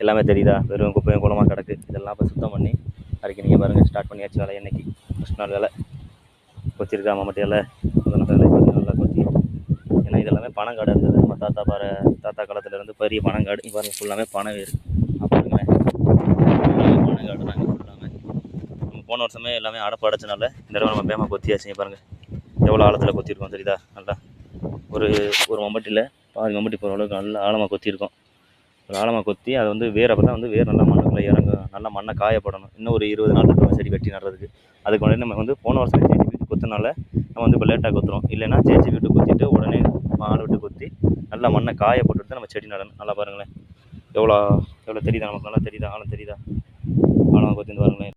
எல்லாமே தெரியுதா, வெறும் குப்பையும் குளமாக கிடக்கு. இதெல்லாம் இப்போ சுத்தம் பண்ணி அதுக்கு நீங்கள் பாருங்கள் ஸ்டார்ட் பண்ணியாச்சு வேலை. இன்றைக்கி ஃபஸ்ட் நாள் வேலை. கொத்திருக்கா மம்மட்டி இலை, அதெல்லாம் வேலை நல்லா கொத்தி. ஏன்னா இதெல்லாமே பனங்காடு இருந்தது. நம்ம தாத்தா காலத்துலேருந்து பெரிய பனங்காடு. இப்போ பாருங்கள் ஃபுல்லாமே பனை வேறு. அப்புறங்களேன் பனங்காடு நாங்கள் ஃபுல்லாமே நம்ம போன வருஷமே எல்லாமே அடப்பு அடைச்சனால இந்த தடவை நம்ம பேமா கொத்தியாச்சு. பாருங்கள் எவ்வளோ ஆழத்தில் கொத்திருக்கோம் தெரியுதா. நல்லா ஒரு மம்பட்டியில் பாதி மம்பட்டி போகிற அளவுக்கு நல்லா ஆழமாக கொத்திருக்கோம். ஒரு ஆழமாக கொத்தி அதை வந்து வேர் அப்போ தான் வந்து வேர் நல்லா மண்ணுக்குள்ளே இறங்கும். நல்லா மண்ணை காயப்படணும். இன்னும் ஒரு 20 நாள் இருக்கும் செடி வெட்டி நடுறதுக்கு. அதுக்கு முன்னாடி நம்ம வந்து போன வருஷம் ஜேஜி வீட்டு கொத்தினால நம்ம வந்து இப்போ லேட்டாக கொத்துறோம். இல்லைன்னா ஜேஜி வீட்டு கொத்திட்டு உடனே ஆள் விட்டு கொத்தி நல்லா மண்ணை காயப்பட்டு நம்ம செடி நடணும். நல்லா பாருங்களேன் எவ்வளோ தெரியுதா, நமக்கு நல்லா தெரியுதா, ஆழம் தெரியுதா, ஆழமாக கொத்தின்னு பாருங்களேன்.